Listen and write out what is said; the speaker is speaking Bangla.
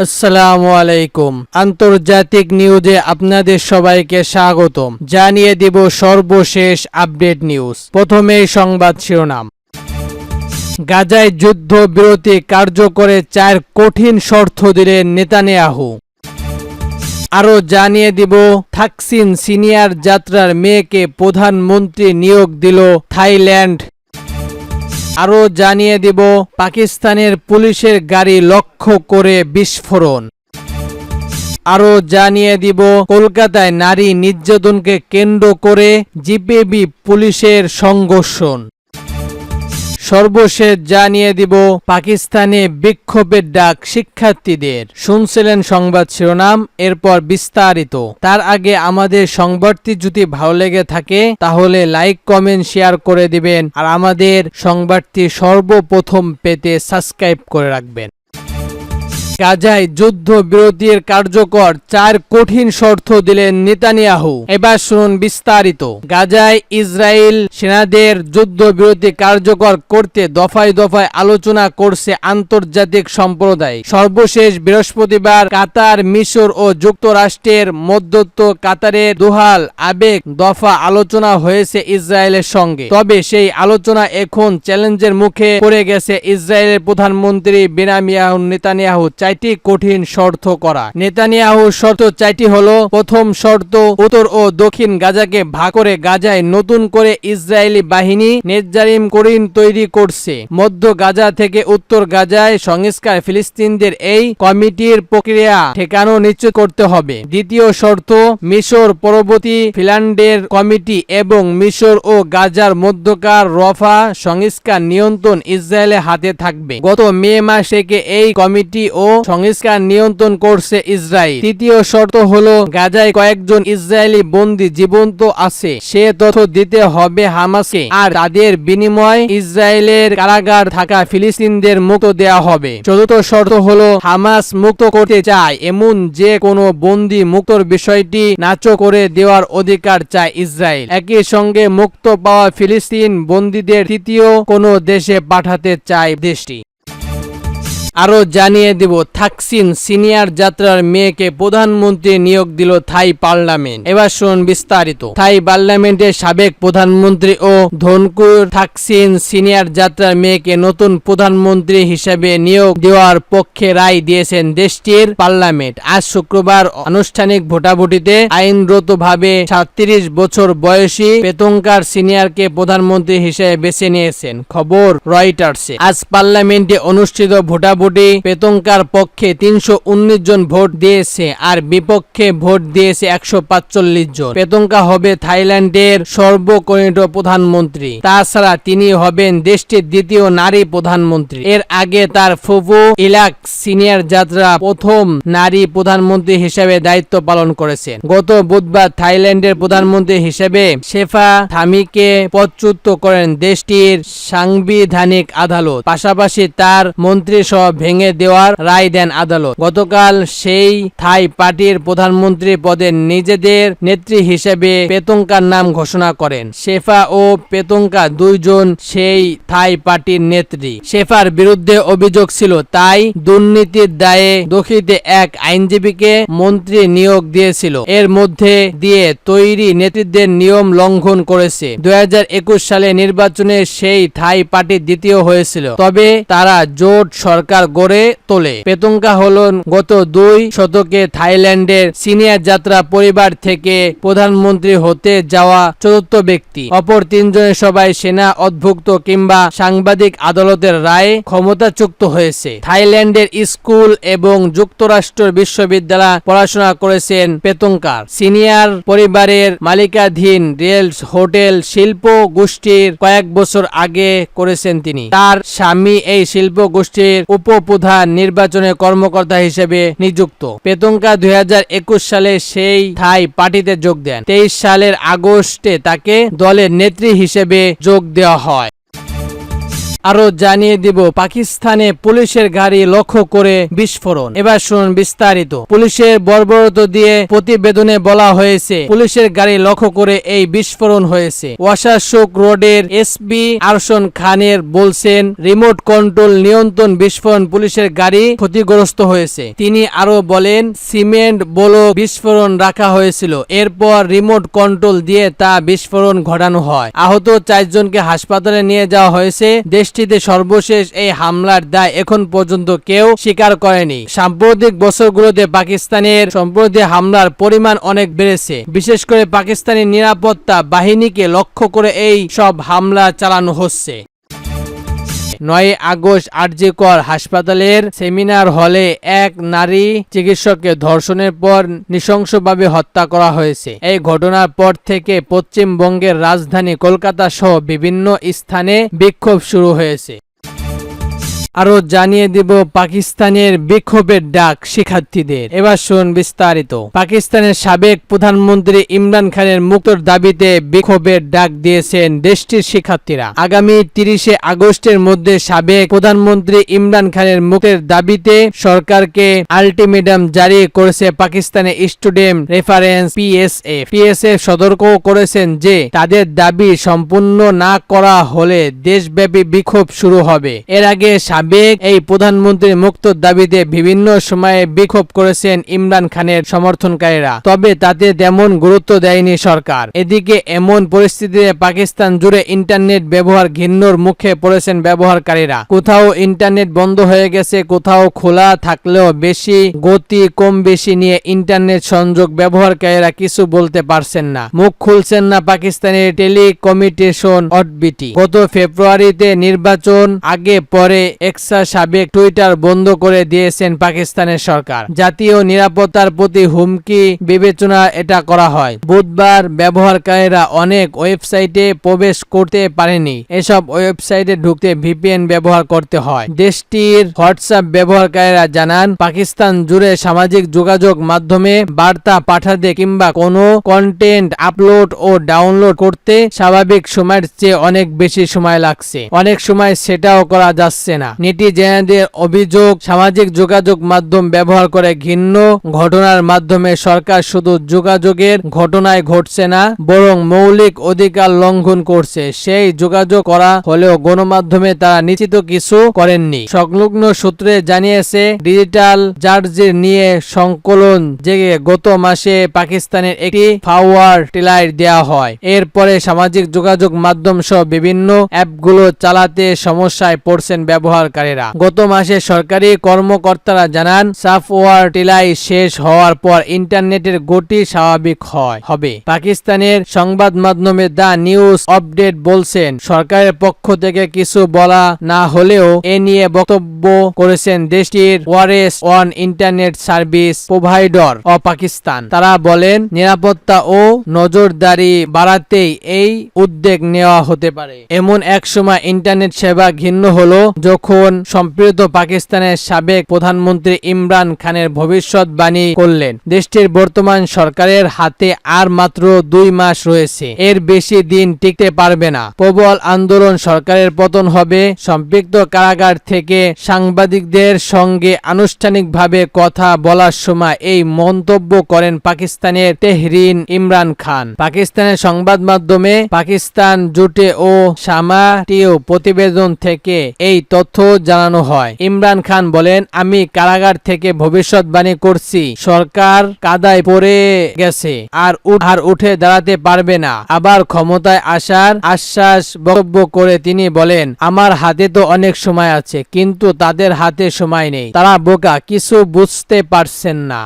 আসসালামু আলাইকুম। আন্তর্জাতিক নিউজে আপনাদের সবাইকে স্বাগতম। জানিয়ে দিব সর্বশেষ আপডেট নিউজ। প্রথমেই সংবাদ শিরোনাম। গাজায় যুদ্ধবিরতি কার্যকরে 4 কঠিন শর্ত দিলেন নেতানিয়াহু। আরও জানিয়ে দিব থাকসিন সিনিয়র যাত্রার মেয়েকে প্রধানমন্ত্রী নিয়োগ দিল থাইল্যান্ড। আরও জানিয়ে দিব পাকিস্তানের পুলিশের গাড়ি লক্ষ্য করে বিস্ফোরণ। আরও জানিয়ে দিব কলকাতায় নারী নির্যাতনকে কেন্দ্র করে জিপিবি পুলিশের সংঘর্ষ। সর্বশেষ জানিয়ে দিব পাকিস্তানে বিক্ষোভের ডাক শিক্ষার্থীদের। শুনছিলেন সংবাদ শিরোনাম, এরপর বিস্তারিত। তার আগে আমাদের সংবাদটি যদি ভালো লেগে থাকে তাহলে লাইক কমেন্ট শেয়ার করে দিবেন, আর আমাদের সংবাদটি সর্বপ্রথম পেতে সাবস্ক্রাইব করে রাখবেন। গাজায় যুদ্ধবিরতির কার্যকর 4 কঠিন শর্ত দিলেন নেতানিয়াহু। এবার শুনুন বিস্তারিত। গাজায় ইসরায়েল সেনাদের যুদ্ধবিরতি কার্যকর করতে দফায় দফায় আলোচনা করছে আন্তর্জাতিক সম্প্রদায়। সর্বশেষ বৃহস্পতিবার কাতার, মিশর ও যুক্তরাষ্ট্রের মধ্যস্থ কাতারের দোহায় আবেগ দফা আলোচনা হয়েছে ইসরায়েলের সঙ্গে। তবে সেই আলোচনা এখন চ্যালেঞ্জের মুখে পড়ে গেছে ইসরায়েলের প্রধানমন্ত্রী বেনিয়ামিন নেতানিয়াহু 4টি কঠিন শর্ত করা। নেতানিয়াহুর শর্ত 4টি হলো: প্রথম শর্ত, উত্তর ও দক্ষিণ গাজাকে ভাগ করে গাজায় নতুন করে ইসরায়েলি বাহিনী নেজারিম তৈরি করছে। মধ্য গাজা থেকে উত্তর গাজায় সংস্কার ফিলিস্তিনদের এই কমিটির প্রক্রিয়া ঠেকানো নিশ্চিত করতে হবে। দ্বিতীয় শর্ত, মিশর পরবর্তী ফিনল্যান্ডের কমিটি এবং মিশর ও গাজার মধ্যকার রফা সংস্কার নিয়ন্ত্রণ ইসরায়েলের হাতে থাকবে। গত মে মাস থেকে এই কমিটি ও সংস্কার নিয়ন্ত্রণ করছে ইসরায়েল। তৃতীয় শর্ত হলো গাজায় কয়েকজন ইসরায়েলি বন্দী জীবন্ত আছে, সে তথ্য দিতে হবে হামাসকে, আর তাদের বিনিময়ে ইসরায়েলের কারাগার থাকা ফিলিস্তিনদের মুক্ত দেওয়া হবে। চতুর্থ শর্ত হলো হামাস মুক্ত করতে চায় এমন যে কোনো বন্দী মুক্তর বিষয়টি নাকচ করে দেওয়ার অধিকার চায় ইসরায়েল। একই সঙ্গে মুক্ত পাওয়া ফিলিস্তিন বন্দীদের তৃতীয় কোনো দেশে পাঠাতে চায় দেশটি। আরও জানিয়ে দিব থাকসিন সিনিয়র যাত্রার মেয়েকে প্রধানমন্ত্রী নিয়োগ দিল থাই পার্লামেন্ট। এবার শুনুন বিস্তারিত। থাই পার্লামেন্টের সাবেক প্রধানমন্ত্রী ও ধনকুর থাকসিন সিনিয়র যাত্রার মেয়েকে নতুন প্রধানমন্ত্রী হিসেবে নিয়োগ দেওয়ার পক্ষে রায় দিয়েছেন দেশটির পার্লামেন্ট। আজ শুক্রবার আনুষ্ঠানিক ভোটাভুটিতে আইনগতভাবে 37 বছর বয়সী পেতঙ্কার সিনিয়রকে প্রধানমন্ত্রী হিসেবে বেছে নিয়েছেন, খবর রয়টার্সে। আজ পার্লামেন্টে অনুষ্ঠিত ভোটাভুটি পেতঙ্কার পক্ষে 319 জন ভোট দিয়েছে আর বিপক্ষে ভোট দিয়েছে 145 জন। পেতঙ্কা হবে থাইল্যান্ডের সর্বকনিষ্ঠ প্রধানমন্ত্রী। তাছাড়া তিনি হবেন দেশটির দ্বিতীয় নারী প্রধানমন্ত্রী। এর আগে তার ফুফু ইলাক সিনিয়র যাত্রা প্রথম নারী প্রধানমন্ত্রী হিসেবে দায়িত্ব পালন করেছেন। গত বুধবার থাইল্যান্ডের প্রধানমন্ত্রী হিসেবে শেফা থামিকে পদচ্যুত করেন দেশটির সাংবিধানিক আদালত। পাশাপাশি তার মন্ত্রিসভা ভেঙে দেওয়ার রায় দেন আদালত। গতকাল সেই থাই পার্টির প্রধানমন্ত্রী পদে নিজেদের নেত্রী হিসেবে পেতঙ্কার নাম ঘোষণা করেন। শেফা ও পেতঙ্কা দুইজন সেই থাই পার্টির নেত্রী। শেফার বিরুদ্ধে অভিযোগ ছিল তাই দুর্নীতির দায়ে দোষীতে এক আইনজীবীকে মন্ত্রী নিয়োগ দিয়েছিল। এর মধ্যে দিয়ে তৈরি নেতৃত্বের নিয়ম লঙ্ঘন করেছে। 2021 সালে নির্বাচনে সেই থাই পার্টি দ্বিতীয় হয়েছিল, তবে তারা জোট সরকার গড়ে তোলে। পেতঙ্কা হলেন গত 2 শতকে থাইল্যান্ডের সিনিয়র যাত্রা পরিবার থেকে প্রধানমন্ত্রী হতে যাওয়া চতুর্থ ব্যক্তি। অপর 3 জনের সবাই সেনা অধ্যুক্ত কিংবা সাংবিধানিক আদালতের রায়ে ক্ষমতাচ্যুত হয়েছে। থাইল্যান্ডের স্কুল এবং যুক্তরাষ্ট্রের বিশ্ববিদ্যালয়ে পড়াশোনা করেছেন পেতঙ্কার। সিনিয়র পরিবারের মালিকাধীন রেল, হোটেল শিল্প গোষ্ঠীর কয়েক বছর আগে করেছেন তিনি। তার স্বামী এই শিল্প গোষ্ঠীর উপপ্রধান নির্বাচনের কর্মকর্তা হিসেবে নিযুক্ত। পেতঙ্কা 2021 সালে সেই থাই পার্টিতে যোগ দেন। 23 সালের আগস্টে তাকে দলের নেত্রী হিসেবে যোগ দেওয়া হয়। আরো জানিয়ে দিব পাকিস্তানে পুলিশের গাড়ি লক্ষ্য করে বিস্ফোরণ। এবার শুনুন বিস্তারিত। পুলিশের বর্বরতা দিয়ে প্রতিবেদনে বলা হয়েছে পুলিশের গাড়ি লক্ষ্য করে এই বিস্ফোরণ হয়েছে। ওয়াশাশুক রোডের এসপি আরশন খানের বলছেন রিমোট কন্ট্রোল নিয়ন্ত্রণ বিস্ফোরণ পুলিশের গাড়ি ক্ষতিগ্রস্ত হয়েছে। তিনি আরো বলেন সিমেন্ট বলো বিস্ফোরণ রাখা হয়েছিল, এরপর রিমোট কন্ট্রোল দিয়ে তা বিস্ফোরণ ঘটানো হয়। আহত 4 জনকে হাসপাতালে নিয়ে যাওয়া হয়েছে। দেশটিতে সর্বশেষ এই হামলার দায় এখন পর্যন্ত কেউ স্বীকার করেনি। সাম্প্রতিক বছরগুলোতে পাকিস্তানের সম্প্রতি হামলার পরিমাণ অনেক বেড়েছে। বিশেষ করে পাকিস্তানি নিরাপত্তা বাহিনীকে লক্ষ্য করে এই সব হামলা চালানো হচ্ছে। 9 আগস্ট আরজিকর হাসপাতালের সেমিনার হলে এক নারী চিকিৎসককে ধর্ষণের পর নৃশংসভাবে হত্যা করা হয়েছে। এই ঘটনার পর থেকে পশ্চিমবঙ্গের রাজধানী কলকাতা সহ বিভিন্ন স্থানে বিক্ষোভ শুরু হয়েছে। আরো জানিয়ে দিব পাকিস্তানের বিক্ষোভের ডাক শিক্ষার্থীদের। এবার শুনুন বিস্তারিত। পাকিস্তানের সাবেক প্রধানমন্ত্রী ইমরান খানের মুক্তির দাবিতে বিক্ষোভের ডাক দিয়েছেন দেশটির শিক্ষার্থীরা। আগামী 30 আগস্টের মধ্যে সাবেক প্রধানমন্ত্রী ইমরান খানের মুক্তির দাবিতে সরকারকে আলটিমেটাম জারি করেছে পাকিস্তানের স্টুডেন্ট রেফারেন্স পিএসএফ সতর্ক করেছেন যে তাদের দাবি সম্পূর্ণ না করা হলে দেশব্যাপী বিক্ষোভ শুরু হবে। এর আগে এই প্রধানমন্ত্রীর মুক্তির দাবিতে বিভিন্ন সময়ে বিক্ষোভ করেছেন ইমরান খানের সমর্থনকারীরা, তবে তাতে তেমন গুরুত্ব দেয়নি সরকার। এদিকে এমন পরিস্থিতিতে পাকিস্তান জুড়ে ইন্টারনেট ব্যবহার ঘিন্নর মুখে পড়েছেন ব্যবহারকারীরা। কোথাও ইন্টারনেট বন্ধ হয়ে গেছে, কোথাও খোলা থাকলেও বেশি গতি কম বেশি নিয়ে ইন্টারনেট সংযোগ ব্যবহারকারীরা কিছু বলতে পারছেন না, মুখ খুলছেন না পাকিস্তানের টেলিকমিউনিকেশন অথরিটি। গত ফেব্রুয়ারিতে নির্বাচন আগে পরে সাবেক টুইটার বন্ধ করে দিয়েছেন পাকিস্তানের সরকার। জাতীয় নিরাপত্তার প্রতি হুমকি বিবেচনা এটা করা হয়। বুধবার ব্যবহারকারীরা অনেক ওয়েবসাইটে প্রবেশ করতে পারেনি। এসব ওয়েবসাইটে ঢুকতে ভিপিএন ব্যবহার করতে হয়। দেশটির হোয়াটসঅ্যাপ ব্যবহারকারীরা জানান পাকিস্তান জুড়ে সামাজিক যোগাযোগ মাধ্যমে বার্তা পাঠাতে কিংবা কোনো কন্টেন্ট আপলোড ও ডাউনলোড করতে স্বাভাবিক সময়ের চেয়ে অনেক বেশি সময় লাগছে। অনেক সময় সেটাও করা যাচ্ছে না। নেটিজেনদের অভিযোগ সামাজিক যোগাযোগ মাধ্যম ব্যবহার করে ঘৃণ্য ঘটনার মাধ্যমে সরকার শুধু যোগাযোগের ঘটনায় ঘটছে না, বরং মৌলিক অধিকার লঙ্ঘন করছে। সেই যোগাযোগ করা হলেও গণমাধ্যমে তারা নিশ্চিত কিছু করেননি। সংলগ্ন সূত্রে জানিয়েছে ডিজিটাল জার্জি নিয়ে সংকলন জেগে গত মাসে পাকিস্তানের একটি ফাওয়ার টিলার দেওয়া হয়। এরপরে সামাজিক যোগাযোগ মাধ্যম সহ বিভিন্ন অ্যাপগুলো চালাতে সমস্যায় পড়ছেন ব্যবহারকারীরা। গত মাসে সরকারি কর্মকর্তারা জানান সফটওয়্যার টিলাই শেষ হওয়ার পর ইন্টারনেটের গতি স্বাভাবিক হবে। পাকিস্তানের সংবাদ মাধ্যমে দ্য নিউজ আপডেট বলছেন সরকারের পক্ষ থেকে কিছু বলা না হলেও এ নিয়ে বক্তব্য করেছেন দেশটির ওয়ারেস অন ইন্টারনেট সার্ভিস প্রোভাইডার ও পাকিস্তান। তারা বলেন নিরাপত্তা ও নজরদারি বাড়াতেই এই উদ্যোগ নেওয়া হতে পারে। এমন এক সময় ইন্টারনেট সেবা ঘিন্ন হলো যখন সম্প্রীত পাকিস্তানের সাবেক প্রধানমন্ত্রী ইমরান খানের ভবিষ্যৎবাণী করলেন দেশটির বর্তমান সরকারের হাতে আর মাত্র 2 মাস রয়েছে, এর বেশি দিন টিকতে পারবে না। প্রবল আন্দোলন সরকারের পতন হবে। সম্পৃক্ত কারাগার থেকে সাংবাদিকদের সঙ্গে আনুষ্ঠানিকভাবে কথা বলার সময় এই মন্তব্য করেন পাকিস্তানের তেহরিন ইমরান খান। পাকিস্তানের সংবাদ মাধ্যমে পাকিস্তান জুটে ও সামাটিও প্রতিবেদন থেকে এই তথ্য জানানো হয়। ইমরান খান বলেন আমি কারাগার থেকে ভবিষ্যৎবাণী করছি সরকার কাদায় পড়ে গেছে আর উঠে দাঁড়াতে পারবে না। আবার ক্ষমতায় আসার আশ্বাস বক্তব্য করে তিনি বলেন আমার হাতে তো অনেক সময় আছে, কিন্তু তাদের হাতে সময় নেই, তারা বোকা, কিছু বুঝতে পারছেন না।